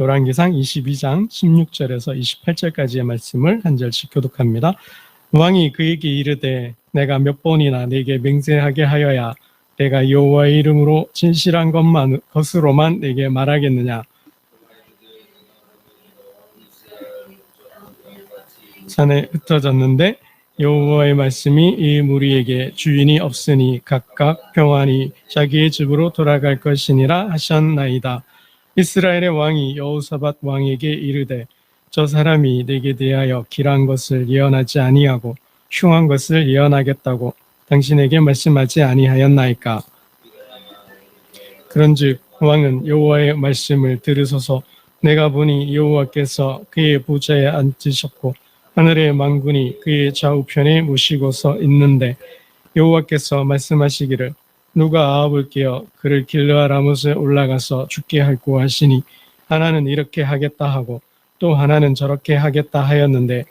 열왕기상 22장 16절에서 28절까지의 말씀을 한 절씩 교독합니다. 왕이 그에게 이르되 내가 몇 번이나 네게 맹세하게 하여야 내가 여호와의 이름으로 진실한 것으로만 네게 말하겠느냐. 산에 흩어졌는데 여호와의 말씀이 이 무리에게 주인이 없으니 각각 평안히 자기의 집으로 돌아갈 것이니라 하셨나이다. 이스라엘의 왕이 여호사밧 왕에게 이르되 저 사람이 내게 대하여 길한 것을 예언하지 아니하고 흉한 것을 예언하겠다고 당신에게 말씀하지 아니하였나이까. 그런즉 왕은 여호와의 말씀을 들으소서. 내가 보니 여호와께서 그의 보좌에 앉으셨고 하늘의 만군이 그의 좌우편에 모시고서 있는데 여호와께서 말씀하시기를 누가 아합을 깨어 그를 길르아 라못에 올라가서 죽게 할고 하시니 하나는 이렇게 하겠다 하고 또 하나는 저렇게 하겠다 하였는데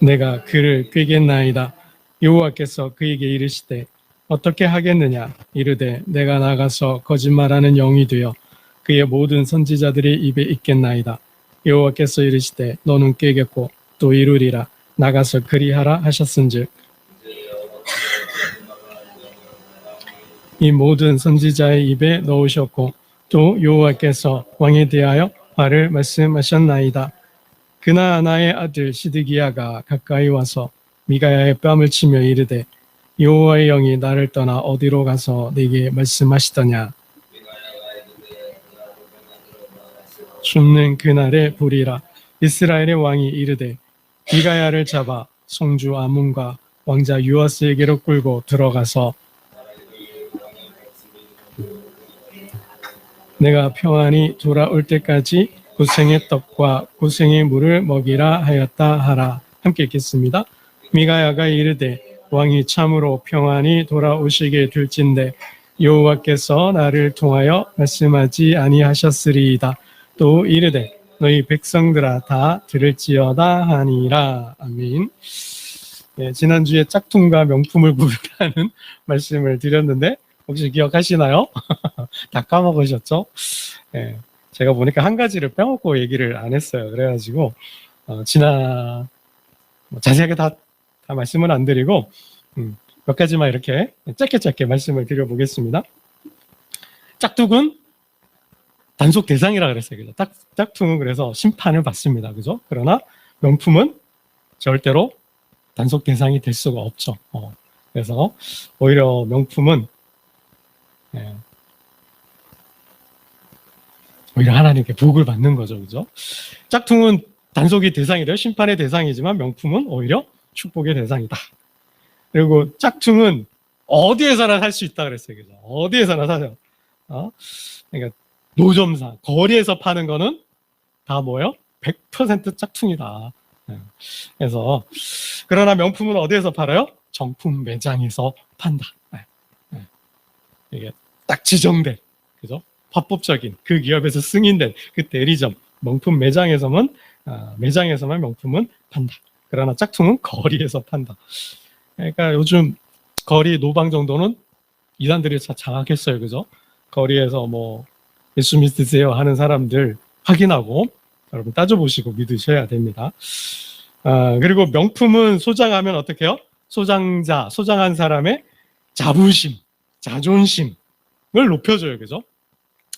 내가 그를 꾀겠나이다. 여호와께서 그에게 이르시되 어떻게 하겠느냐. 이르되 내가 나가서 거짓말하는 영이 되어 그의 모든 선지자들의 입에 있겠나이다. 여호와께서 이르시되 너는 꾀겠고 또 이루리라. 나가서 그리하라 하셨은즉 이 모든 선지자의 입에 넣으셨고 또 여호와께서 왕에 대하여 화를 말씀하셨나이다. 그나아나의 아들 시드기야가 가까이 와서 미가야의 뺨을 치며 이르되 여호와의 영이 나를 떠나 어디로 가서 네게 말씀하시더냐. 춥는 그날에 보리라. 이스라엘의 왕이 이르되 미가야를 잡아 송주 아문과 왕자 유아스에게로 끌고 들어가서 내가 평안히 돌아올 때까지 고생의 떡과 고생의 물을 먹이라 하였다 하라. 함께 읽겠습니다. 미가야가 이르되 왕이 참으로 평안히 돌아오시게 될진데 여호와께서 나를 통하여 말씀하지 아니하셨으리이다. 또 이르되 너희 백성들아 다 들을지어다 하니라. 아멘. 네, 지난주에 짝퉁과 명품을 구별하는 말씀을 드렸는데 혹시 기억하시나요? 다 까먹으셨죠? 네, 제가 보니까 한 가지를 빼먹고 얘기를 안 했어요. 그래가지고 자세하게 다 말씀은 안 드리고 몇 가지만 이렇게 짧게 말씀을 드려보겠습니다. 짝퉁은 단속 대상이라 그랬어요. 그죠? 짝퉁은 그래서 심판을 받습니다. 그죠? 그러나 명품은 절대로 단속 대상이 될 수가 없죠. 그래서 오히려 명품은 오히려 하나님께 복을 받는 거죠. 그죠? 짝퉁은 단속이 대상이래요. 심판의 대상이지만 명품은 오히려 축복의 대상이다. 그리고 짝퉁은 어디에서나 살 수 있다 그랬어요. 그죠? 어디에서나 사요. 그러니까 노점상, 거리에서 파는 거는 다 뭐예요? 100% 짝퉁이다. 그래서 그러나 명품은 어디에서 팔아요? 정품 매장에서 판다. 이게 딱 지정된, 그죠? 합법적인 그 기업에서 승인된 그 대리점 명품 매장에서만 명품은 판다. 그러나 짝퉁은 거리에서 판다. 그러니까 요즘 거리 노방 정도는 이단들이 장악했어요, 그죠? 거리에서 뭐 예수 믿으세요 하는 사람들 확인하고 여러분 따져보시고 믿으셔야 됩니다. 그리고 명품은 소장하면 어떻게 해요? 소장한 사람의 자부심, 자존심을 높여줘요. 그죠?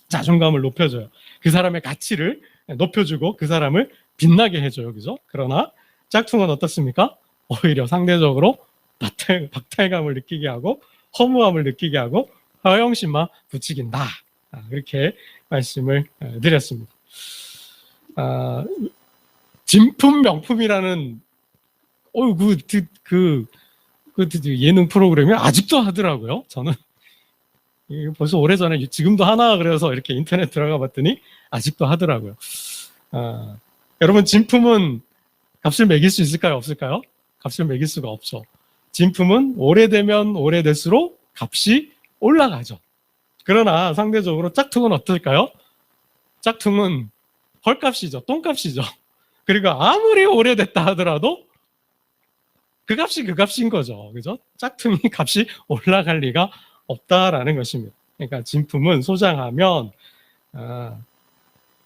자존감을 높여줘요. 그 사람의 가치를 높여주고 그 사람을 빛나게 해줘요. 그죠? 그러나 짝퉁은 어떻습니까? 오히려 상대적으로 박탈감을 느끼게 하고 허무함을 느끼게 하고 허영심만 부추긴다. 그렇게 말씀을 드렸습니다. 진품 명품이라는 그 예능 프로그램이 아직도 하더라고요. 저는 벌써 오래전에 지금도 하나 그래서 이렇게 인터넷 들어가 봤더니 아직도 하더라고요. 여러분 진품은 값을 매길 수 있을까요? 없을까요? 값을 매길 수가 없죠. 진품은 오래되면 오래될수록 값이 올라가죠. 그러나 상대적으로 짝퉁은 어떨까요? 짝퉁은 헐값이죠. 똥값이죠. 그리고 아무리 오래됐다 하더라도 그 값이 그 값인 거죠. 그죠? 짝퉁이 값이 올라갈 리가 없다라는 것입니다. 그러니까 진품은 소장하면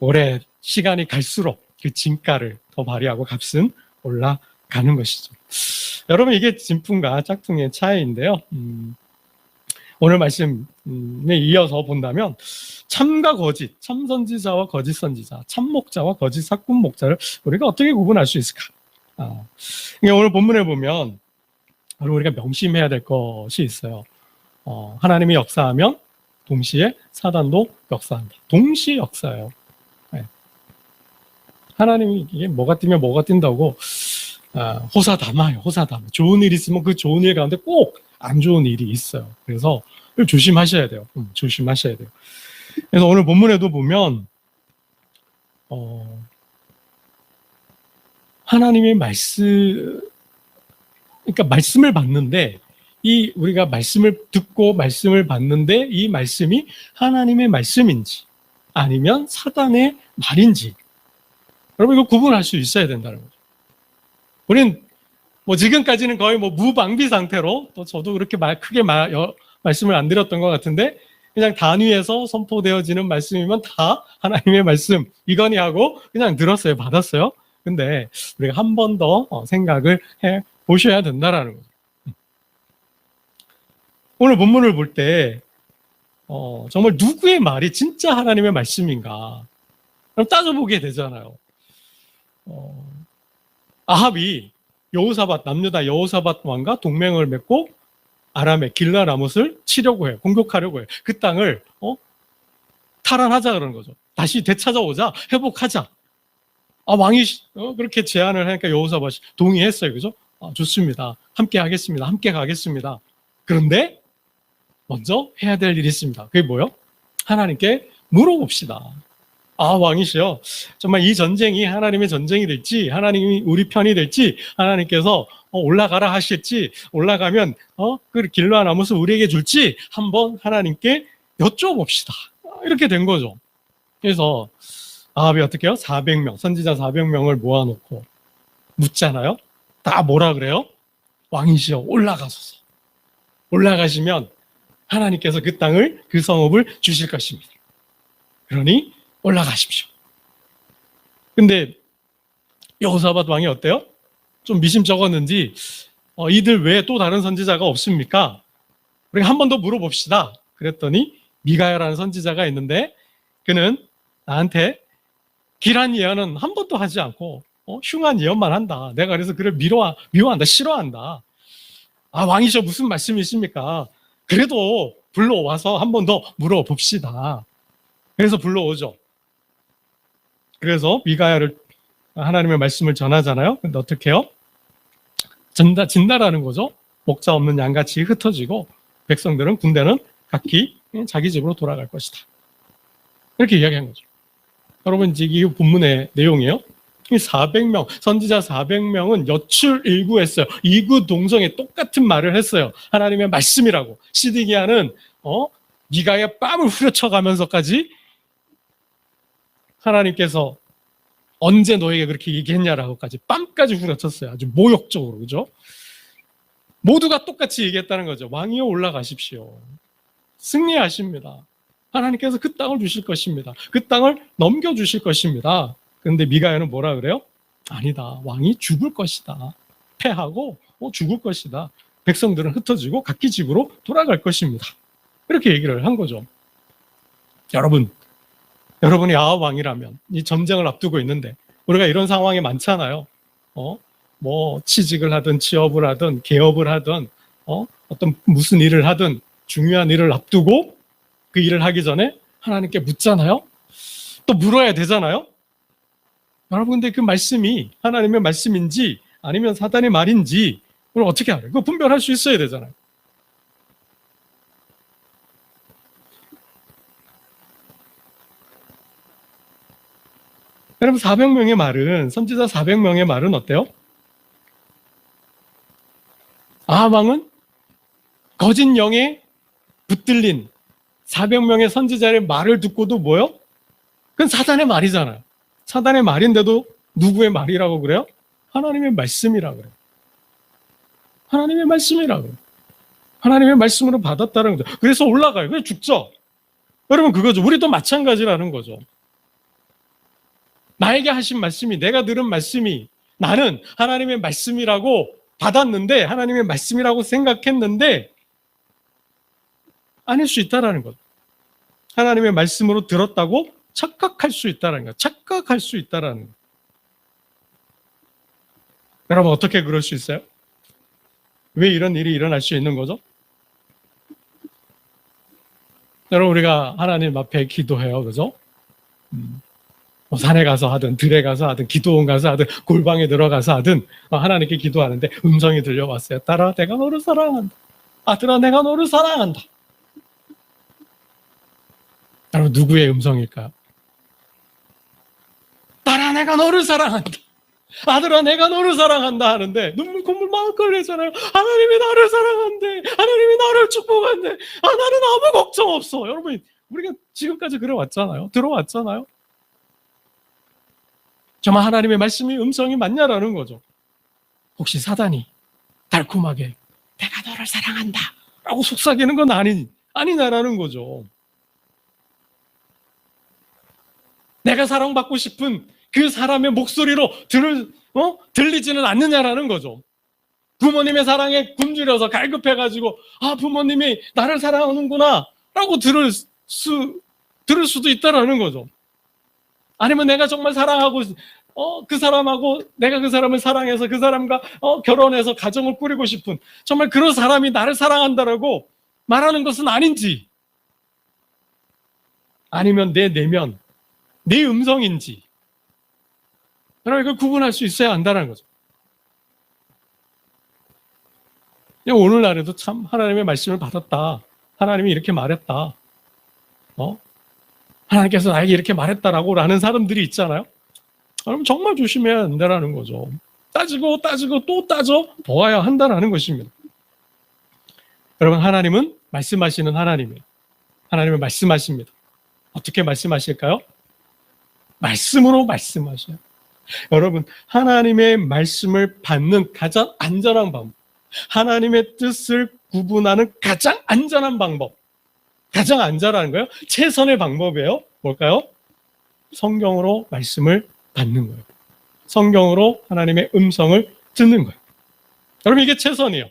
오래 시간이 갈수록 그 진가를 더 발휘하고 값은 올라가는 것이죠. 여러분, 이게 진품과 짝퉁의 차이인데요. 오늘 말씀에 이어서 본다면 참과 거짓, 참 선지자와 거짓 선지자, 참 목자와 거짓 사꾼 목자를 우리가 어떻게 구분할 수 있을까? 오늘 본문에 보면 우리가 명심해야 될 것이 있어요. 하나님이 역사하면 동시에 사단도 역사한다. 동시 역사예요. 네. 하나님이 이게 뭐가 뛰면 뭐가 뛴다고 호사담아요. 호사담아. 좋은 일 있으면 그 좋은 일 가운데 꼭 안 좋은 일이 있어요. 그래서 조심하셔야 돼요. 조심하셔야 돼요. 그래서 오늘 본문에도 보면 하나님의 그러니까 말씀을 받는데 우리가 말씀을 듣고 말씀을 받는데 이 말씀이 하나님의 말씀인지 아니면 사단의 말인지 여러분 이거 구분할 수 있어야 된다는 거죠. 우리는 지금까지는 거의 무방비 상태로 또 저도 그렇게 크게 말씀을 안 드렸던 것 같은데 그냥 단위에서 선포되어지는 말씀이면 다 하나님의 말씀 이거니 하고 그냥 들었어요. 받았어요. 근데 우리가 한 번 더 생각을 해 보셔야 된다라는 거죠. 오늘 본문을 볼 때 정말 누구의 말이 진짜 하나님의 말씀인가 그럼 따져보게 되잖아요. 아합이 남유다 여호사밧 왕과 동맹을 맺고 아람의 길라라못을 치려고 해요. 공격하려고 해요. 그 땅을 탈환하자 그러는 거죠. 다시 되찾아오자, 회복하자. 왕이 그렇게 제안을 하니까 여호사밧이 동의했어요. 그죠? 좋습니다. 함께 하겠습니다. 함께 가겠습니다. 그런데 먼저 해야 될 일이 있습니다. 그게 뭐요? 하나님께 물어봅시다. 왕이시여, 정말 이 전쟁이 하나님의 전쟁이 될지, 하나님이 우리 편이 될지, 하나님께서 올라가라 하실지, 올라가면 그 길라나못을 우리에게 줄지 한번 하나님께 여쭤봅시다. 이렇게 된 거죠. 그래서 아합이 어떻게 해요? 400명, 선지자 400명을 모아놓고 묻잖아요. 다 뭐라 그래요? 왕이시여, 올라가소서. 올라가시면 하나님께서 그 땅을, 그 성읍을 주실 것입니다. 그러니 올라가십시오. 근데 여호사밧 왕이 어때요? 좀 미심쩍었는지 이들 외에 또 다른 선지자가 없습니까? 우리가 한 번 더 물어봅시다. 그랬더니 미가야라는 선지자가 있는데 그는 나한테 길한 예언은 한 번도 하지 않고 흉한 예언만 한다. 내가 그래서 그를 미워한다. 싫어한다. 왕이셔 무슨 말씀이십니까? 그래도 불러와서 한 번 더 물어봅시다. 그래서 불러오죠. 그래서 미가야를 하나님의 말씀을 전하잖아요. 근데 어떻게 해요? 진다라는 거죠. 목자 없는 양같이 흩어지고 백성들은 군대는 각기 자기 집으로 돌아갈 것이다. 이렇게 이야기한 거죠. 여러분 이제 이 본문의 내용이에요. 400명, 선지자 400명은 여출일구했어요. 이구동성에 똑같은 말을 했어요. 하나님의 말씀이라고. 시드기야는 미가야 뺨을 후려쳐가면서까지 하나님께서 언제 너에게 그렇게 얘기했냐라고까지 뺨까지 후려쳤어요. 아주 모욕적으로. 그죠? 모두가 똑같이 얘기했다는 거죠. 왕이여 올라가십시오. 승리하십니다. 하나님께서 그 땅을 주실 것입니다. 그 땅을 넘겨주실 것입니다. 그런데 미가야는 뭐라 그래요? 아니다. 왕이 죽을 것이다. 패하고 죽을 것이다. 백성들은 흩어지고 각기 집으로 돌아갈 것입니다. 이렇게 얘기를 한 거죠. 여러분이 아합 왕이라면 이 전쟁을 앞두고 있는데 우리가 이런 상황이 많잖아요. 취직을 하든 취업을 하든 개업을 하든 어떤 무슨 일을 하든 중요한 일을 앞두고 그 일을 하기 전에 하나님께 묻잖아요. 또 물어야 되잖아요. 여러분 근데 그 말씀이 하나님의 말씀인지 아니면 사단의 말인지 그걸 어떻게 알아요? 그거 분별할 수 있어야 되잖아요. 여러분 400명의 말은 선지자 400명의 말은 어때요? 아합 왕은 거짓 영에 붙들린 400명의 선지자의 말을 듣고도 뭐요? 그건 사단의 말이잖아요. 사단의 말인데도 누구의 말이라고 그래요? 하나님의 말씀이라고 그래요. 하나님의 말씀이라고 그래요. 하나님의 말씀으로 받았다는 거죠. 그래서 올라가요. 그래서 죽죠. 여러분 그거죠. 우리도 마찬가지라는 거죠. 나에게 하신 말씀이, 내가 들은 말씀이 나는 하나님의 말씀이라고 받았는데, 하나님의 말씀이라고 생각했는데 아닐 수 있다라는 것. 하나님의 말씀으로 들었다고 착각할 수 있다라는 것. 착각할 수 있다라는 것. 여러분 어떻게 그럴 수 있어요? 왜 이런 일이 일어날 수 있는 거죠? 여러분 우리가 하나님 앞에 기도해요. 그죠? 뭐 산에 가서 하든 들에 가서 하든 기도원 가서 하든 골방에 들어가서 하든 하나님께 기도하는데 음성이 들려왔어요. 딸아 내가 너를 사랑한다. 아들아 내가 너를 사랑한다. 여러분 누구의 음성일까요? 딸아 내가 너를 사랑한다. 아들아 내가 너를 사랑한다 하는데 눈물 콧물 막 흘리잖아요. 하나님이 나를 사랑한대. 하나님이 나를 축복한대. 나는 아무 걱정 없어. 여러분 우리가 지금까지 그래 왔잖아요. 들어왔잖아요. 정말 하나님의 말씀이 음성이 맞냐라는 거죠. 혹시 사단이 달콤하게 내가 너를 사랑한다 라고 속삭이는 건 아니냐라는 거죠. 내가 사랑받고 싶은 그 사람의 목소리로 들리지는 않느냐라는 거죠. 부모님의 사랑에 굶주려서 갈급해가지고 부모님이 나를 사랑하는구나 라고 들을 수도 있다라는 거죠. 아니면 내가 정말 사랑하고 그 사람하고 내가 그 사람을 사랑해서 그 사람과 결혼해서 가정을 꾸리고 싶은 정말 그런 사람이 나를 사랑한다라고 말하는 것은 아닌지, 아니면 내 내면, 내 음성인지 여러분 이걸 구분할 수 있어야 한다는 거죠. 오늘날에도 참 하나님의 말씀을 받았다. 하나님이 이렇게 말했다. 하나님께서 나에게 이렇게 말했다라고 라는 사람들이 있잖아요. 여러분 정말 조심해야 한다는 거죠. 따지고 또 따져 보아야 한다는 것입니다. 여러분 하나님은 말씀하시는 하나님이에요. 하나님은 말씀하십니다. 어떻게 말씀하실까요? 말씀으로 말씀하셔요. 여러분 하나님의 말씀을 받는 가장 안전한 방법, 하나님의 뜻을 구분하는 가장 안전한 방법, 가장 안전한 거예요. 최선의 방법이에요. 뭘까요? 성경으로 말씀을 받는 거예요. 성경으로 하나님의 음성을 듣는 거예요. 여러분 이게 최선이에요.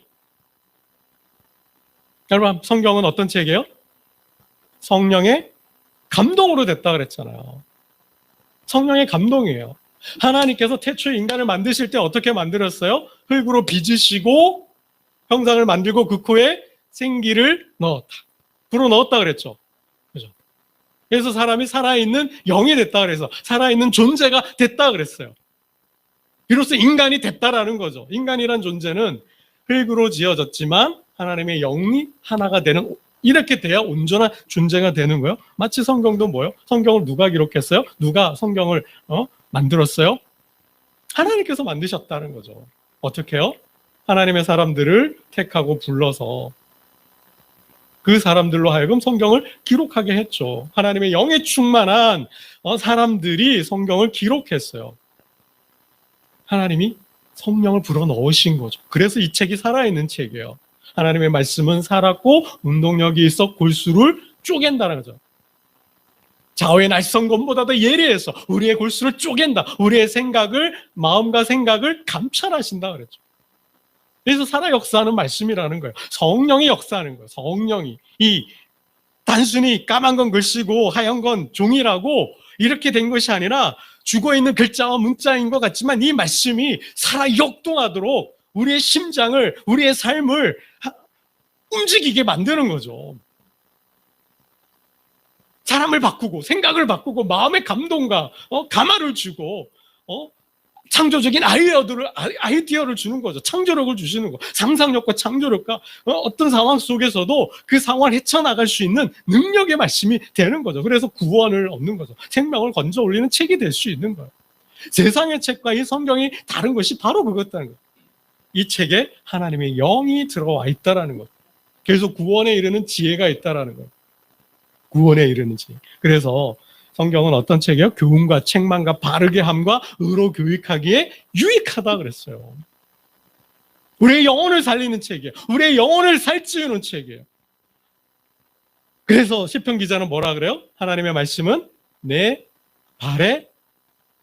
여러분 성경은 어떤 책이에요? 성령의 감동으로 됐다 그랬잖아요. 성령의 감동이에요. 하나님께서 태초에 인간을 만드실 때 어떻게 만들었어요? 흙으로 빚으시고 형상을 만들고 그 코에 생기를 넣었다. 불어넣었다 그랬죠. 그죠? 그래서 사람이 살아있는 영이 됐다 그래서 살아있는 존재가 됐다 그랬어요. 비로소 인간이 됐다라는 거죠. 인간이란 존재는 흙으로 지어졌지만 하나님의 영이 하나가 되는, 이렇게 돼야 온전한 존재가 되는 거예요. 마치 성경도 뭐예요? 성경을 누가 기록했어요? 누가 성경을 만들었어요? 하나님께서 만드셨다는 거죠. 어떻게요? 하나님의 사람들을 택하고 불러서 그 사람들로 하여금 성경을 기록하게 했죠. 하나님의 영에 충만한 사람들이 성경을 기록했어요. 하나님이 성령을 불어넣으신 거죠. 그래서 이 책이 살아있는 책이에요. 하나님의 말씀은 살았고 운동력이 있어 골수를 쪼갠다는 거죠. 좌우의 날성검보다도 예리해서 우리의 골수를 쪼갠다. 우리의 생각을, 마음과 생각을 감찰하신다 그랬죠. 그래서 살아 역사하는 말씀이라는 거예요. 성령이 역사하는 거예요. 성령이. 이 단순히 까만 건 글씨고 하얀 건 종이라고 이렇게 된 것이 아니라 죽어있는 글자와 문자인 것 같지만 이 말씀이 살아 역동하도록 우리의 심장을, 우리의 삶을 움직이게 만드는 거죠. 사람을 바꾸고 생각을 바꾸고 마음의 감동과 감화를 주고 창조적인 아이디어를 주는 거죠. 창조력을 주시는 거. 상상력과 창조력과 어떤 상황 속에서도 그 상황을 헤쳐나갈 수 있는 능력의 말씀이 되는 거죠. 그래서 구원을 얻는 거죠. 생명을 건져 올리는 책이 될 수 있는 거예요. 세상의 책과 이 성경이 다른 것이 바로 그것다는 거예요. 이 책에 하나님의 영이 들어와 있다라는 것. 그래서 구원에 이르는 지혜가 있다라는 거예요. 구원에 이르는 지혜. 그래서 성경은 어떤 책이에요? 교훈과 책망과 바르게 함과 의로 교육하기에 유익하다 그랬어요. 우리의 영혼을 살리는 책이에요. 우리의 영혼을 살찌우는 책이에요. 그래서 시편 기자는 뭐라 그래요? 하나님의 말씀은 내 발의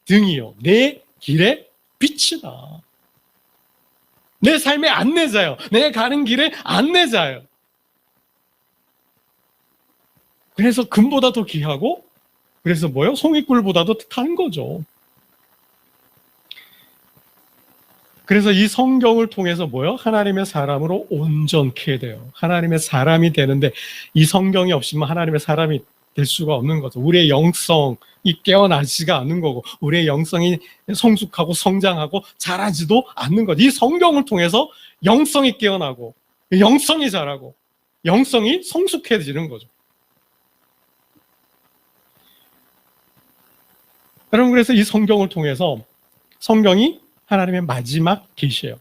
등이요, 내 길의 빛이다. 내 삶의 안내자요, 내 가는 길의 안내자요. 그래서 금보다 더 귀하고, 그래서 뭐요? 송이꿀보다도 단 거죠. 그래서 이 성경을 통해서 뭐요? 하나님의 사람으로 온전케 돼요. 하나님의 사람이 되는데, 이 성경이 없으면 하나님의 사람이 될 수가 없는 거죠. 우리의 영성이 깨어나지가 않는 거고, 우리의 영성이 성숙하고 성장하고 자라지도 않는 거죠. 이 성경을 통해서 영성이 깨어나고, 영성이 자라고, 영성이 성숙해지는 거죠. 여러분, 그래서 이 성경을 통해서 성경이 하나님의 마지막 계시예요.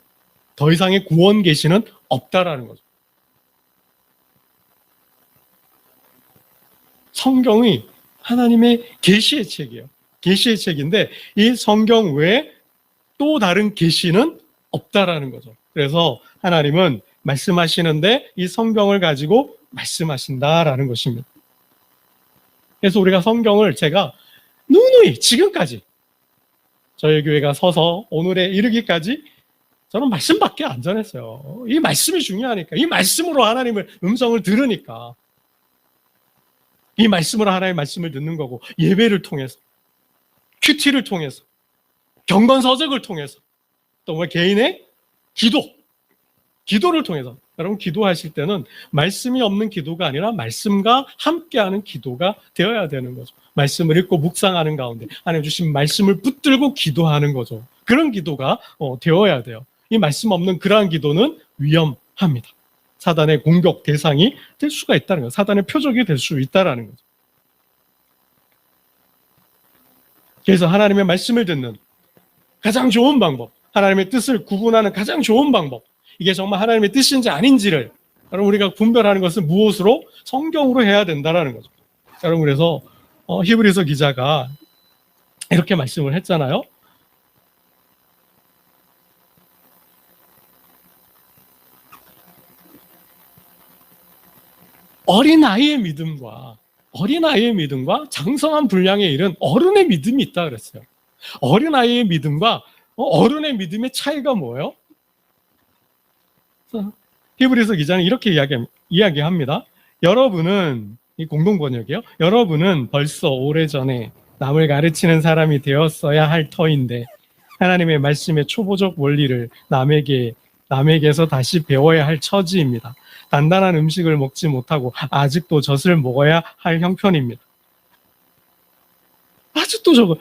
더 이상의 구원 계시는 없다라는 거죠. 성경이 하나님의 계시의 책이에요. 계시의 책인데 이 성경 외에 또 다른 계시는 없다라는 거죠. 그래서 하나님은 말씀하시는데 이 성경을 가지고 말씀하신다라는 것입니다. 그래서 우리가 성경을 제가 누누이 지금까지 저희 교회가 서서 오늘에 이르기까지 저는 말씀밖에 안 전했어요. 이 말씀이 중요하니까. 이 말씀으로 하나님의 음성을 들으니까. 이 말씀으로 하나님의 말씀을 듣는 거고, 예배를 통해서, 큐티를 통해서, 경건서적을 통해서, 또 뭐 개인의 기도를 통해서. 여러분, 기도하실 때는 말씀이 없는 기도가 아니라 말씀과 함께하는 기도가 되어야 되는 거죠. 말씀을 읽고 묵상하는 가운데 하나님 주신 말씀을 붙들고 기도하는 거죠. 그런 기도가 되어야 돼요. 이 말씀 없는 그러한 기도는 위험합니다. 사단의 공격 대상이 될 수가 있다는 거예요. 사단의 표적이 될 수 있다는 거죠. 그래서 하나님의 말씀을 듣는 가장 좋은 방법, 하나님의 뜻을 구분하는 가장 좋은 방법, 이게 정말 하나님의 뜻인지 아닌지를 여러분 우리가 분별하는 것은 무엇으로? 성경으로 해야 된다는 거죠. 여러분, 그래서 히브리서 기자가 이렇게 말씀을 했잖아요. 어린아이의 믿음과 장성한 분량에 이른 어른의 믿음이 있다 그랬어요. 어린아이의 믿음과 어른의 믿음의 차이가 뭐예요? 히브리서 기자는 이렇게 이야기합니다. 여러분은, 이 공동번역이요. 여러분은 벌써 오래전에 남을 가르치는 사람이 되었어야 할 터인데 하나님의 말씀의 초보적 원리를 남에게서 다시 배워야 할 처지입니다. 단단한 음식을 먹지 못하고 아직도 젖을 먹어야 할 형편입니다. 아직도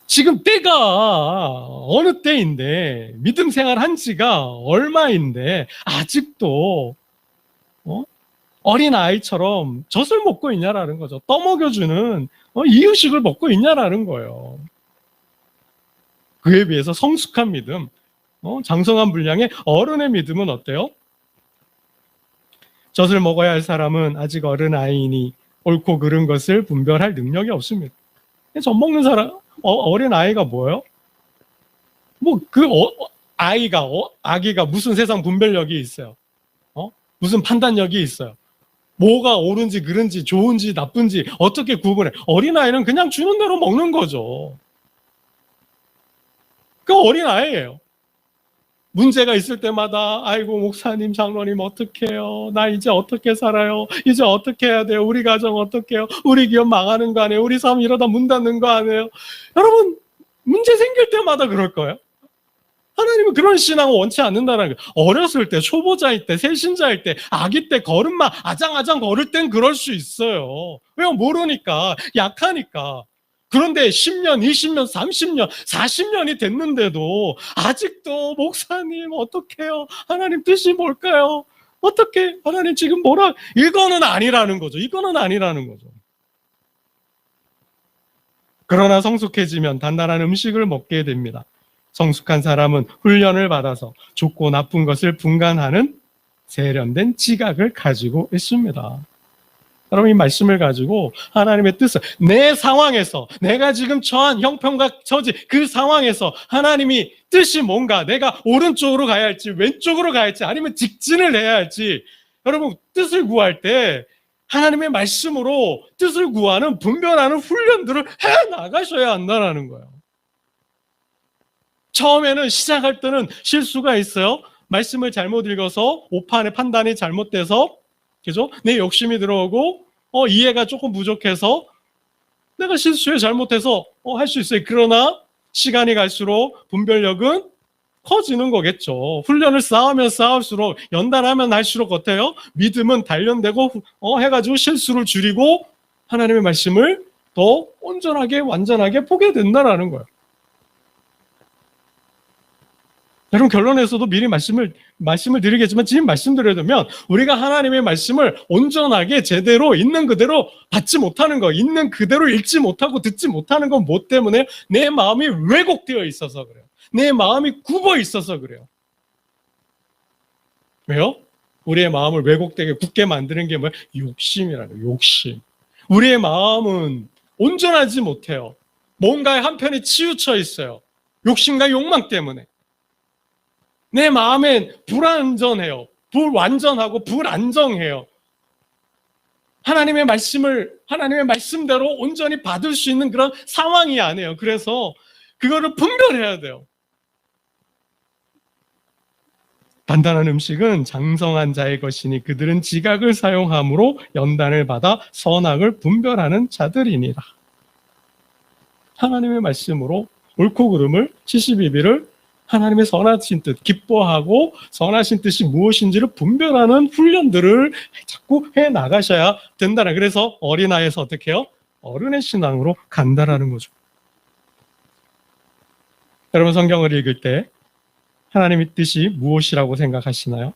지금 때가 어느 때인데, 믿음 생활한 지가 얼마인데 아직도 어린아이처럼 젖을 먹고 있냐라는 거죠. 떠먹여주는 이유식을 먹고 있냐라는 거예요. 그에 비해서 성숙한 믿음, 장성한 분량의 어른의 믿음은 어때요? 젖을 먹어야 할 사람은 아직 어린아이니 옳고 그른 것을 분별할 능력이 없습니다. 젖 먹는 사람, 어린아이가 뭐예요? 아기가 무슨 세상 분별력이 있어요? 무슨 판단력이 있어요? 뭐가 옳은지 그른지 좋은지 나쁜지 어떻게 구분해? 어린아이는 그냥 주는 대로 먹는 거죠. 그 어린아이예요. 문제가 있을 때마다 아이고 목사님 장로님 어떡해요? 나 이제 어떻게 살아요? 이제 어떻게 해야 돼요? 우리 가정 어떻게 해요? 우리 기업 망하는 거 아니에요? 우리 삶 이러다 문 닫는 거 아니에요? 여러분, 문제 생길 때마다 그럴 거예요. 하나님은 그런 신앙을 원치 않는다는 거예요. 어렸을 때, 초보자일 때, 새신자일 때, 아기 때 걸음마 아장아장 걸을 땐 그럴 수 있어요. 왜요? 모르니까, 약하니까. 그런데 10년, 20년, 30년, 40년이 됐는데도 아직도 목사님 어떡해요? 하나님 뜻이 뭘까요? 어떻게 하나님 지금 뭐라? 이거는 아니라는 거죠. 그러나 성숙해지면 단단한 음식을 먹게 됩니다. 성숙한 사람은 훈련을 받아서 좋고 나쁜 것을 분간하는 세련된 지각을 가지고 있습니다. 여러분, 이 말씀을 가지고 하나님의 뜻을 내 상황에서, 내가 지금 처한 형편과 처지 그 상황에서 하나님이 뜻이 뭔가, 내가 오른쪽으로 가야 할지 왼쪽으로 가야 할지 아니면 직진을 해야 할지, 여러분 뜻을 구할 때 하나님의 말씀으로 뜻을 구하는 분별하는 훈련들을 해 나가셔야 한다는 거예요. 처음에는 시작할 때는 실수가 있어요. 말씀을 잘못 읽어서 오판의 판단이 잘못돼서, 그죠? 내 욕심이 들어오고 이해가 조금 부족해서 내가 실수에 잘못해서 할 수 있어요. 그러나 시간이 갈수록 분별력은 커지는 거겠죠. 훈련을 쌓으면 쌓을수록, 연단하면 할수록 어때요? 믿음은 단련되고 해가지고 실수를 줄이고 하나님의 말씀을 더 온전하게 완전하게 보게 된다는 거예요. 여러분, 결론에서도 미리 말씀을 드리겠지만 지금 말씀드려두면, 우리가 하나님의 말씀을 온전하게 제대로 있는 그대로 받지 못하는 거, 있는 그대로 읽지 못하고 듣지 못하는 건 뭐 때문에? 내 마음이 왜곡되어 있어서 그래요. 내 마음이 굽어 있어서 그래요. 왜요? 우리의 마음을 왜곡되게 굳게 만드는 게 뭐예요? 욕심이라는 거예요. 욕심. 우리의 마음은 온전하지 못해요. 뭔가에 한편에 치우쳐 있어요. 욕심과 욕망 때문에. 내 마음엔 불완전해요. 불완전하고 불안정해요. 하나님의 말씀대로 온전히 받을 수 있는 그런 상황이 아니에요. 그래서 그거를 분별해야 돼요. 단단한 음식은 장성한 자의 것이니 그들은 지각을 사용함으로 연단을 받아 선악을 분별하는 자들이니라. 하나님의 말씀으로 옳고 그름을 72비를 하나님의 선하신 뜻, 기뻐하고 선하신 뜻이 무엇인지를 분별하는 훈련들을 자꾸 해 나가셔야 된다는. 그래서 어린아이에서 어떻게 해요? 어른의 신앙으로 간다라는 거죠. 여러분, 성경을 읽을 때 하나님의 뜻이 무엇이라고 생각하시나요?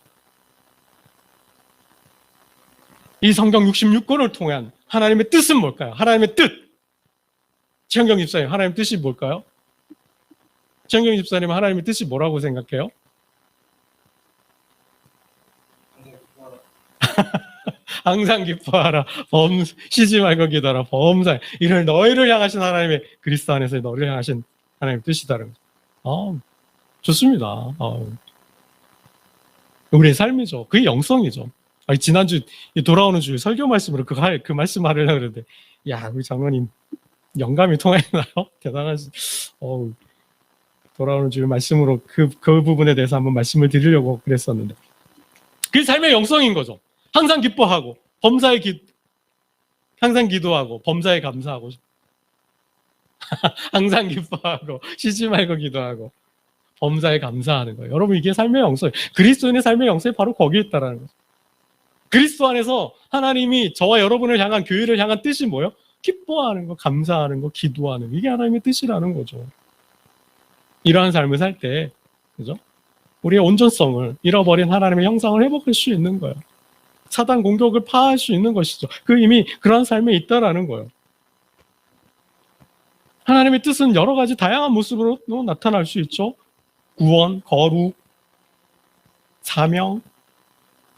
이 성경 66권을 통한 하나님의 뜻은 뭘까요? 하나님의 뜻! 최현경 집사님, 하나님의 뜻이 뭘까요? 최현경 집사님, 하나님의 뜻이 뭐라고 생각해요? 항상 기뻐하라. 쉬지 말고 기도하라. 범사에. 이를 너희를 향하신 하나님의, 그리스도 안에서 너희를 향하신 하나님의 뜻이다는 거죠. 좋습니다. 우리의 삶이죠. 그게 영성이죠. 지난주 돌아오는 주 설교 말씀으로 그 말씀 하려고 그랬는데, 야, 우리 장로님 영감이 통하나요? 대단하시. 돌아오는 주 말씀으로 그 부분에 대해서 한번 말씀을 드리려고 그랬었는데, 그게 삶의 영성인 거죠. 항상 기뻐하고 항상 기도하고 범사에 감사하고 항상 기뻐하고 쉬지 말고 기도하고 범사에 감사하는 거예요. 여러분, 이게 삶의 영성. 그리스도인의 삶의 영성이 바로 거기에 있다라는 거죠. 그리스도 안에서 하나님이 저와 여러분을 향한, 교회를 향한 뜻이 뭐예요? 기뻐하는 거, 감사하는 거, 기도하는 거. 이게 하나님의 뜻이라는 거죠. 이러한 삶을 살 때, 그죠? 우리의 온전성을 잃어버린 하나님의 형상을 회복할 수 있는 거예요. 사단 공격을 파할 수 있는 것이죠. 그 이미 그러한 삶에 있다라는 거예요. 하나님의 뜻은 여러 가지 다양한 모습으로 나타날 수 있죠. 구원, 거룩, 사명,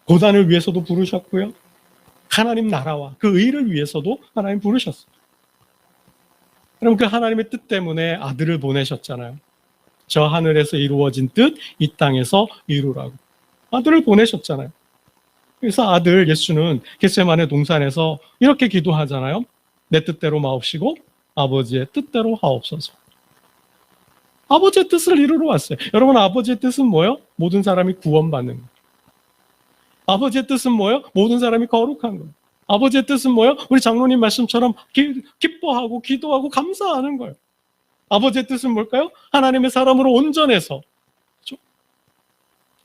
고단을 위해서도 부르셨고요. 하나님 나라와 그 의를 위해서도 하나님 부르셨어요. 그럼 그 하나님의 뜻 때문에 아들을 보내셨잖아요. 저 하늘에서 이루어진 뜻, 이 땅에서 이루라고. 아들을 보내셨잖아요. 그래서 아들 예수는 겟세마네 동산에서 이렇게 기도하잖아요. 내 뜻대로 마옵시고 아버지의 뜻대로 하옵소서. 아버지의 뜻을 이루러 왔어요. 여러분, 아버지의 뜻은 뭐예요? 모든 사람이 구원받는 거예요. 아버지의 뜻은 뭐예요? 모든 사람이 거룩한 거예요. 아버지의 뜻은 뭐예요? 우리 장로님 말씀처럼 기뻐하고 기도하고 감사하는 거예요. 아버지의 뜻은 뭘까요? 하나님의 사람으로 온전해서. 그렇죠?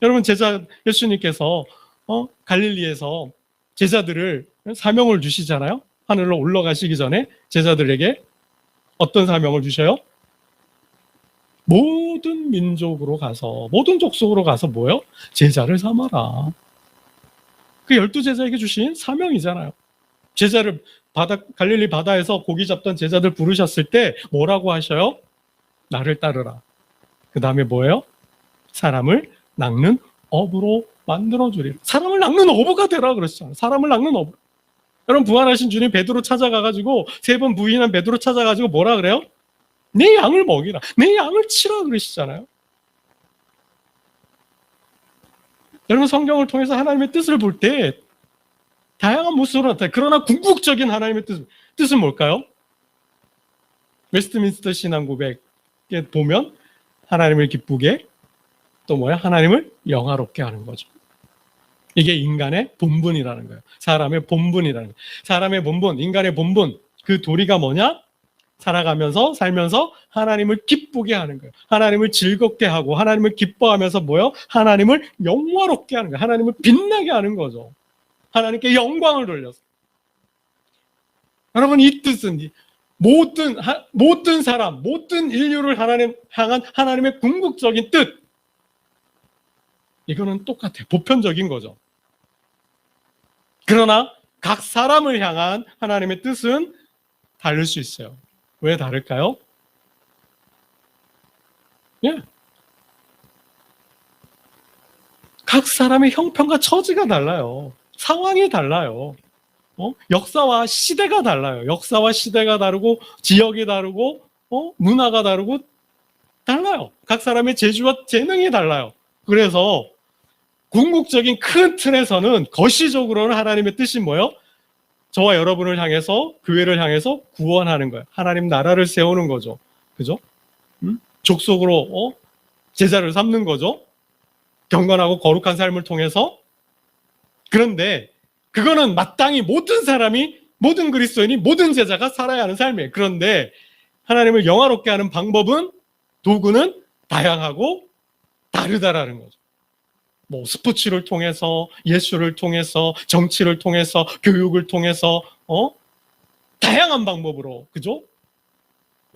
여러분, 예수님께서 갈릴리에서 제자들을 사명을 주시잖아요. 하늘로 올라가시기 전에 제자들에게 어떤 사명을 주셔요? 모든 민족으로 가서, 모든 족속으로 가서 뭐예요? 제자를 삼아라. 그 12제자에게 주신 사명이잖아요. 제자를 갈릴리 바다에서 고기 잡던 제자들 부르셨을 때 뭐라고 하셔요? 나를 따르라. 그 다음에 뭐예요? 사람을 낚는 어부로 만들어주리라. 사람을 낚는 어부가 되라 그랬잖아요. 사람을 낚는 어부. 여러분, 부활하신 주님 베드로 찾아가가지고 3번 부인한 베드로 찾아가지고 뭐라 그래요? 내 양을 먹이라. 내 양을 치라 그러시잖아요. 여러분, 성경을 통해서 하나님의 뜻을 볼 때 다양한 모습으로 나타나요. 그러나 궁극적인 하나님의 뜻은 뭘까요? 웨스트민스터 신앙 고백에 보면 하나님을 기쁘게 또 뭐야? 하나님을 영화롭게 하는 거죠. 이게 인간의 본분이라는 거예요. 사람의 본분이라는 거예요. 사람의 본분, 인간의 본분, 그 도리가 뭐냐? 살면서 하나님을 기쁘게 하는 거예요. 하나님을 즐겁게 하고 하나님을 기뻐하면서 뭐요? 하나님을 영화롭게 하는 거예요. 하나님을 빛나게 하는 거죠. 하나님께 영광을 돌려서. 여러분, 이 뜻은 모든 사람, 모든 인류를 향한 하나님의 궁극적인 뜻, 이거는 똑같아요. 보편적인 거죠. 그러나 각 사람을 향한 하나님의 뜻은 다를 수 있어요. 왜 다를까요? 예. 각 사람의 형편과 처지가 달라요. 상황이 달라요. 역사와 시대가 달라요. 역사와 시대가 다르고 지역이 다르고 문화가 다르고 달라요. 각 사람의 재주와 재능이 달라요. 그래서 궁극적인 큰 틀에서는 거시적으로는 하나님의 뜻이 뭐예요? 저와 여러분을 향해서, 교회를 향해서 구원하는 거예요. 하나님 나라를 세우는 거죠. 그죠? 족속으로 제자를 삼는 거죠. 경건하고 거룩한 삶을 통해서. 그런데 그거는 마땅히 모든 사람이, 모든 그리스도인이, 모든 제자가 살아야 하는 삶이에요. 그런데 하나님을 영화롭게 하는 방법은, 도구는 다양하고 다르다라는 거죠. 뭐 스포츠를 통해서, 예술을 통해서, 정치를 통해서, 교육을 통해서 다양한 방법으로, 그죠?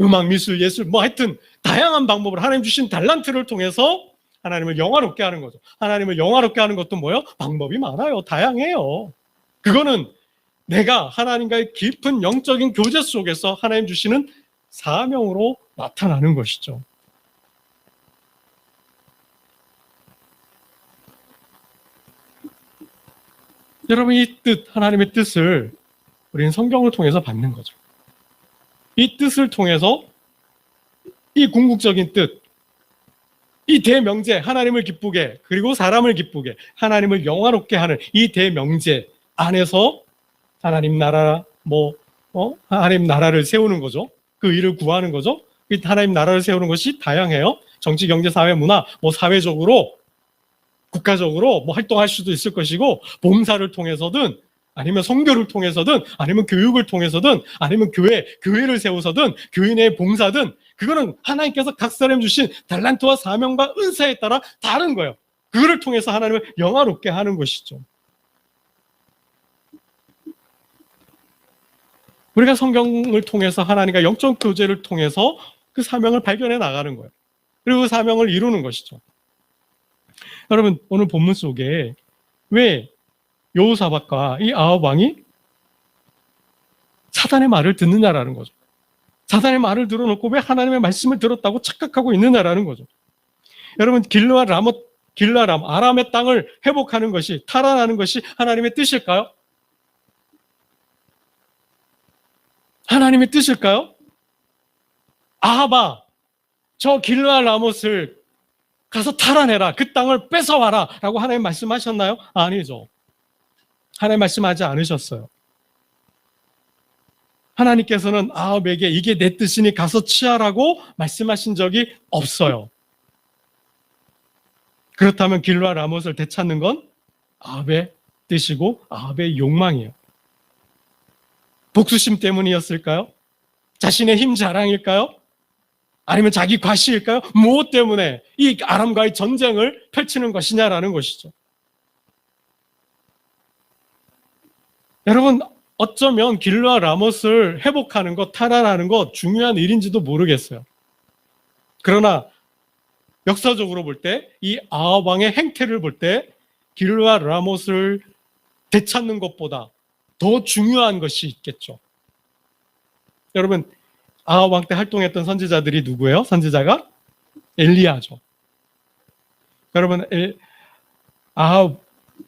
음악, 미술, 예술, 뭐 하여튼 다양한 방법으로 하나님 주신 달란트를 통해서 하나님을 영화롭게 하는 거죠. 하나님을 영화롭게 하는 것도 뭐예요? 방법이 많아요. 다양해요. 그거는 내가 하나님과의 깊은 영적인 교제 속에서 하나님 주시는 사명으로 나타나는 것이죠. 여러분, 이 뜻, 하나님의 뜻을 우리는 성경을 통해서 받는 거죠. 이 뜻을 통해서 이 궁극적인 뜻, 이 대명제, 하나님을 기쁘게, 그리고 사람을 기쁘게, 하나님을 영화롭게 하는 이 대명제 안에서 하나님 나라, 하나님 나라를 세우는 거죠. 그 일을 구하는 거죠. 하나님 나라를 세우는 것이 다양해요. 정치, 경제, 사회, 문화, 사회적으로, 국가적으로 활동할 수도 있을 것이고, 봉사를 통해서든, 아니면 선교를 통해서든, 아니면 교육을 통해서든, 아니면 교회를 세워서든, 교인의 봉사든, 그거는 하나님께서 각 사람 주신 달란트와 사명과 은사에 따라 다른 거예요. 그거를 통해서 하나님을 영화롭게 하는 것이죠. 우리가 성경을 통해서 하나님과 영적 교제를 통해서 그 사명을 발견해 나가는 거예요. 그리고 그 사명을 이루는 것이죠. 여러분, 오늘 본문 속에 왜 여호사밧과 이 아합 왕이 사단의 말을 듣느냐라는 거죠. 사단의 말을 들어놓고 왜 하나님의 말씀을 들었다고 착각하고 있느냐라는 거죠. 여러분, 길라람, 아람의 땅을 회복하는 것이, 탈환하는 것이 하나님의 뜻일까요? 하나님의 뜻일까요? 아합아, 저 길르앗 라못을 가서 탈환해라. 그 땅을 뺏어와라. 라고 하나님 말씀하셨나요? 아니죠. 하나님 말씀하지 않으셨어요. 하나님께서는 아합에게 이게 내 뜻이니 가서 취하라고 말씀하신 적이 없어요. 그렇다면 길르앗 라못을 되찾는 건 아합의 뜻이고 아합의 욕망이에요. 복수심 때문이었을까요? 자신의 힘 자랑일까요? 아니면 자기 과시일까요? 무엇 때문에 이 아람과의 전쟁을 펼치는 것이냐라는 것이죠. 여러분, 어쩌면 길르앗 라못을 회복하는 것, 탈환하는 것 중요한 일인지도 모르겠어요. 그러나 역사적으로 볼 때 이 아합 왕의 행태를 볼 때 길르앗 라못을 되찾는 것보다 더 중요한 것이 있겠죠. 여러분, 아합 왕 때 활동했던 선지자들이 누구예요? 선지자가 엘리야죠. 여러분,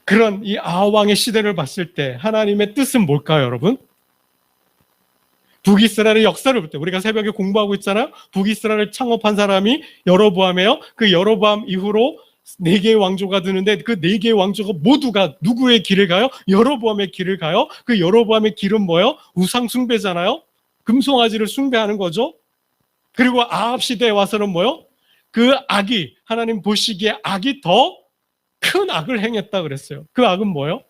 그런 이 아합 왕의 시대를 봤을 때 하나님의 뜻은 뭘까요, 여러분? 북이스라엘의 역사를 볼 때, 우리가 새벽에 공부하고 있잖아요. 북이스라엘을 창업한 사람이 여로보암이에요. 그 여로보암 이후로 4개의 왕조가 드는데 그 4개의 왕조가 모두가 누구의 길을 가요? 여로보암의 길을 가요. 그 여로보암의 길은 뭐예요? 우상 숭배잖아요. 금송아지를 숭배하는 거죠. 그리고 아합 시대에 와서는 뭐예요? 그 악이, 하나님 보시기에 악이 더 큰 악을 행했다 그랬어요. 그 악은 뭐예요?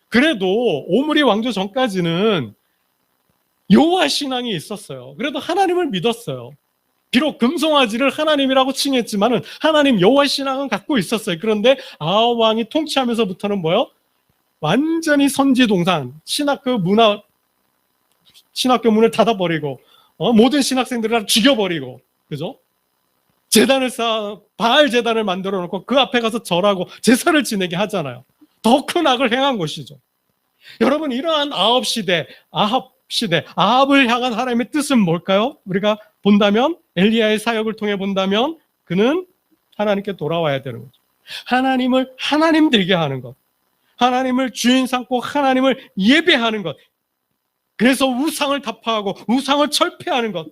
그래도 오므리 왕조 전까지는 여호와 신앙이 있었어요. 그래도 하나님을 믿었어요. 비록 금송아지를 하나님이라고 칭했지만은 하나님 여호와 신앙은 갖고 있었어요. 그런데 아합 왕이 통치하면서부터는 뭐예요? 완전히 선지동산, 신학교 문을 닫아버리고 모든 신학생들을 다 죽여버리고, 그죠? 재단을 바알 재단을 만들어 놓고 그 앞에 가서 절하고 제사를 지내게 하잖아요. 더 큰 악을 행한 것이죠. 여러분, 이러한 아합 시대, 아합을 향한 하나님의 뜻은 뭘까요? 우리가 본다면, 엘리야의 사역을 통해 본다면 그는 하나님께 돌아와야 되는 거죠. 하나님을 하나님 되게 하는 것, 하나님을 주인 삼고 하나님을 예배하는 것, 그래서 우상을 타파하고 우상을 철폐하는 것,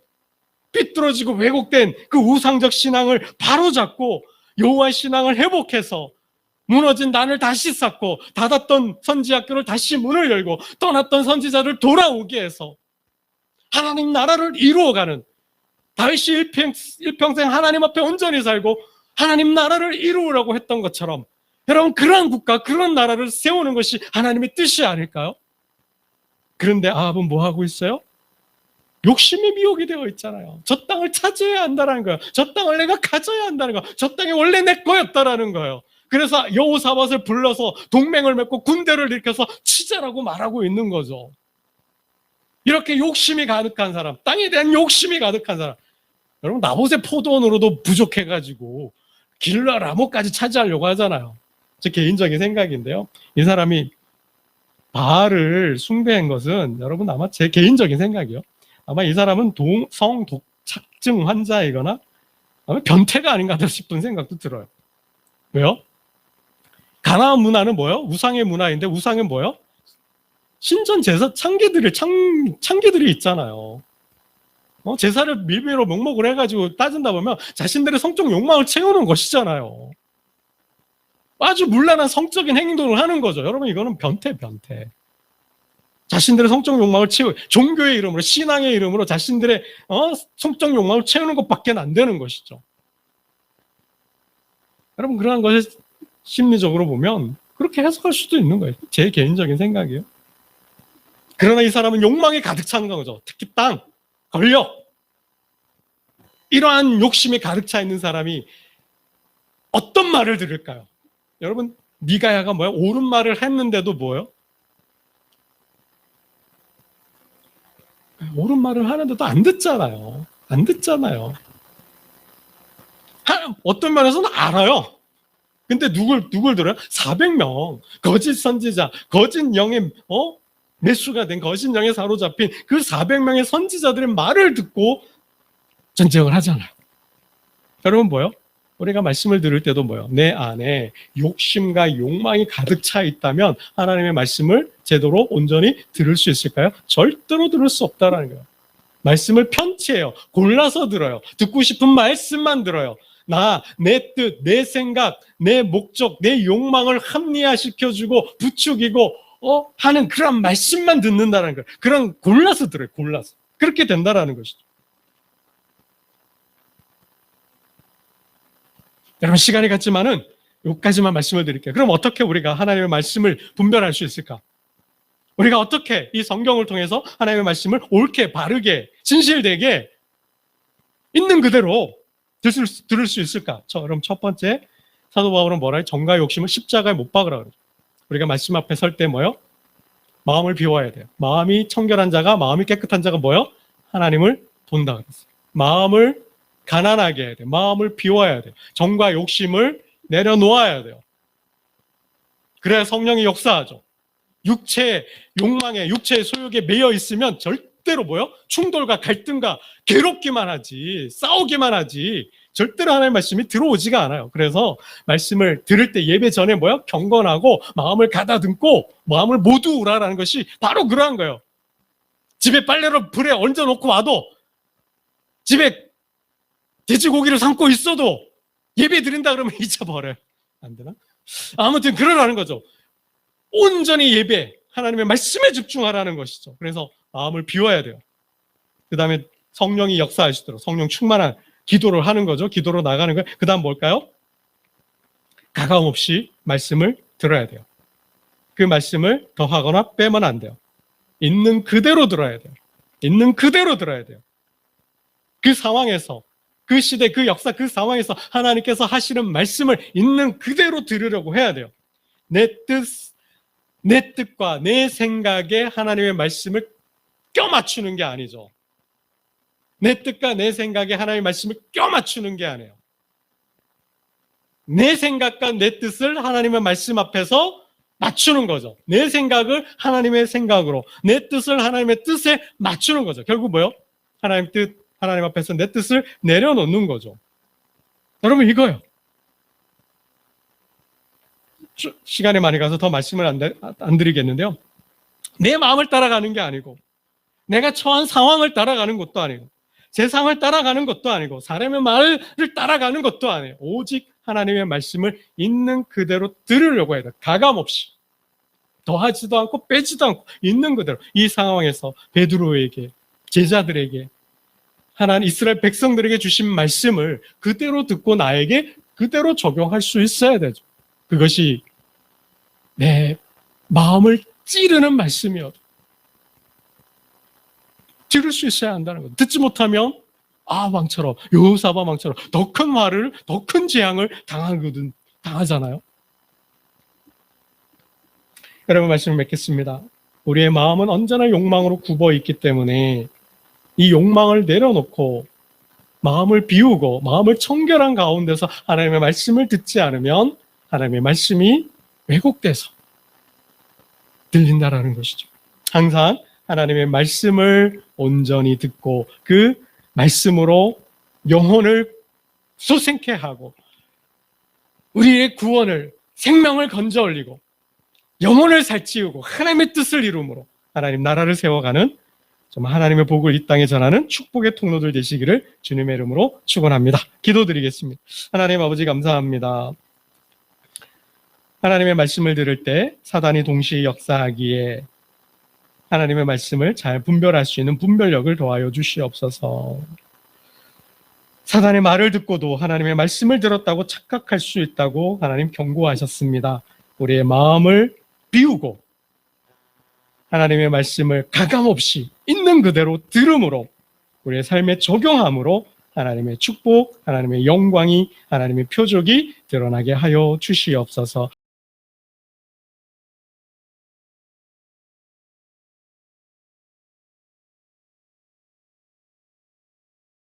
삐뚤어지고 왜곡된 그 우상적 신앙을 바로잡고 여호와의 신앙을 회복해서 무너진 난을 다시 쌓고 닫았던 선지학교를 다시 문을 열고 떠났던 선지자를 돌아오게 해서 하나님 나라를 이루어가는, 다윗이 일평생 하나님 앞에 온전히 살고 하나님 나라를 이루으라고 했던 것처럼, 여러분, 그런 국가, 그런 나라를 세우는 것이 하나님의 뜻이 아닐까요? 그런데 아합은 뭐 하고 있어요? 욕심이 미혹이 되어 있잖아요. 저 땅을 차지해야 한다는 거예요. 저 땅을 내가 가져야 한다는 거예요. 저 땅이 원래 내 거였다라는 거예요. 그래서 여호사밧을 불러서 동맹을 맺고 군대를 일으켜서 치자라고 말하고 있는 거죠. 이렇게 욕심이 가득한 사람, 땅에 대한 욕심이 가득한 사람. 여러분, 나봇의 포도원으로도 부족해가지고 길라 라모까지 차지하려고 하잖아요. 제 개인적인 생각인데요. 이 사람이 바알을 숭배한 것은, 여러분, 아마 제 개인적인 생각이요. 아마 이 사람은 성독착증 환자이거나 아마 변태가 아닌가 싶은 생각도 들어요. 왜요? 가나안 문화는 뭐예요? 우상의 문화인데, 우상은 뭐예요? 신전 제사 창기들이 있잖아요. 제사를 밀매로 명목을 해가지고 따진다 보면 자신들의 성적 욕망을 채우는 것이잖아요. 아주 문란한 성적인 행동을 하는 거죠. 여러분, 이거는 변태. 자신들의 성적 욕망을 종교의 이름으로, 신앙의 이름으로 자신들의 성적 욕망을 채우는 것밖에 안 되는 것이죠. 여러분, 그러한 것을 심리적으로 보면 그렇게 해석할 수도 있는 거예요. 제 개인적인 생각이에요. 그러나 이 사람은 욕망이 가득 찬 거죠. 특히 땅, 권력, 이러한 욕심이 가득 차 있는 사람이 어떤 말을 들을까요? 여러분, 미가야가 뭐예요? 옳은 말을 했는데도 뭐예요? 옳은 말을 하는데도 안 듣잖아요. 어떤 면에서는 알아요. 근데 누굴 들어요? 400명 거짓 선지자, 거짓 영의 매수가 된, 거짓 영에 사로잡힌 그 400명의 선지자들의 말을 듣고 전쟁을 하잖아요. 여러분, 뭐요? 우리가 말씀을 들을 때도 뭐요? 내 안에 욕심과 욕망이 가득 차 있다면 하나님의 말씀을 제대로 온전히 들을 수 있을까요? 절대로 들을 수 없다라는 거예요. 말씀을 편취해요. 골라서 들어요. 듣고 싶은 말씀만 들어요. 내 뜻, 내 생각, 내 목적, 내 욕망을 합리화시켜주고 부추기고 하는 그런 말씀만 듣는다는 거예요. 그런 골라서 들어요. 골라서. 그렇게 된다라는 것이죠. 여러분, 시간이 갔지만은 여기까지만 말씀을 드릴게요. 그럼 어떻게 우리가 하나님의 말씀을 분별할 수 있을까? 우리가 어떻게 이 성경을 통해서 하나님의 말씀을 옳게, 바르게, 진실되게 있는 그대로 들을 수 있을까? 그럼 첫 번째, 사도 바울은 뭐라 해요? 정과 욕심을 십자가에 못 박으라 그러죠. 우리가 말씀 앞에 설 때 뭐요? 마음을 비워야 돼요. 마음이 청결한 자가, 마음이 깨끗한 자가 뭐요? 하나님을 본다 그랬어요. 마음을 가난하게 해야 돼요. 마음을 비워야 돼요. 정과 욕심을 내려놓아야 돼요. 그래야 성령이 역사하죠. 육체의 욕망에, 육체의 소욕에 매여 있으면 절대로 뭐요? 충돌과 갈등과 괴롭기만 하지, 싸우기만 하지, 절대로 하나님의 말씀이 들어오지가 않아요. 그래서 말씀을 들을 때 예배 전에 뭐요? 경건하고 마음을 가다듬고 마음을 모두우라라는 것이 바로 그러한 거예요. 집에 빨래를 불에 얹어놓고 와도, 집에 돼지고기를 삶고 있어도 예배 드린다 그러면 잊어버려요. 안 되나? 아무튼 그러라는 거죠. 온전히 예배, 하나님의 말씀에 집중하라는 것이죠. 그래서 마음을 비워야 돼요. 그 다음에 성령이 역사하시도록 성령 충만한 기도를 하는 거죠. 기도로 나가는 거예요. 그 다음 뭘까요? 가감 없이 말씀을 들어야 돼요. 그 말씀을 더하거나 빼면 안 돼요. 있는 그대로 들어야 돼요. 있는 그대로 들어야 돼요. 그 상황에서, 그 시대, 그 역사, 그 상황에서 하나님께서 하시는 말씀을 있는 그대로 들으려고 해야 돼요. 내 뜻과 내 생각에 하나님의 말씀을 껴맞추는 게 아니죠. 내 뜻과 내 생각에 하나님의 말씀을 껴맞추는 게 아니에요. 내 생각과 내 뜻을 하나님의 말씀 앞에서 맞추는 거죠. 내 생각을 하나님의 생각으로, 내 뜻을 하나님의 뜻에 맞추는 거죠. 결국 뭐요? 하나님 뜻, 하나님 앞에서 내 뜻을 내려놓는 거죠. 여러분, 이거예요. 시간이 많이 가서 더 말씀을 안 드리겠는데요. 내 마음을 따라가는 게 아니고, 내가 처한 상황을 따라가는 것도 아니고, 세상을 따라가는 것도 아니고, 사람의 말을 따라가는 것도 아니에요. 오직 하나님의 말씀을 있는 그대로 들으려고 해야 돼요. 가감 없이. 더하지도 않고 빼지도 않고 있는 그대로. 이 상황에서 베드로에게, 제자들에게, 하나님 이스라엘 백성들에게 주신 말씀을 그대로 듣고 나에게 그대로 적용할 수 있어야 되죠. 그것이 내 마음을 찌르는 말씀이어도 들을 수 있어야 한다는 거예요. 듣지 못하면 왕처럼, 여호사밧 왕처럼 더 큰 화를, 더 큰 재앙을 당하잖아요. 여러분, 말씀을 맺겠습니다. 우리의 마음은 언제나 욕망으로 굽어 있기 때문에 이 욕망을 내려놓고 마음을 비우고 마음을 청결한 가운데서 하나님의 말씀을 듣지 않으면 하나님의 말씀이 왜곡돼서 들린다라는 것이죠. 항상 하나님의 말씀을 온전히 듣고 그 말씀으로 영혼을 소생케 하고 우리의 구원을, 생명을 건져 올리고 영혼을 살찌우고 하나님의 뜻을 이루므로 하나님 나라를 세워가는 정말 하나님의 복을 이 땅에 전하는 축복의 통로들 되시기를 주님의 이름으로 축원합니다. 기도드리겠습니다. 하나님 아버지, 감사합니다. 하나님의 말씀을 들을 때 사단이 동시에 역사하기에 하나님의 말씀을 잘 분별할 수 있는 분별력을 더하여 주시옵소서. 사단의 말을 듣고도 하나님의 말씀을 들었다고 착각할 수 있다고 하나님 경고하셨습니다. 우리의 마음을 비우고 하나님의 말씀을 가감없이 있는 그대로 들음으로 우리의 삶에 적용함으로 하나님의 축복, 하나님의 영광이, 하나님의 표적이 드러나게 하여 주시옵소서.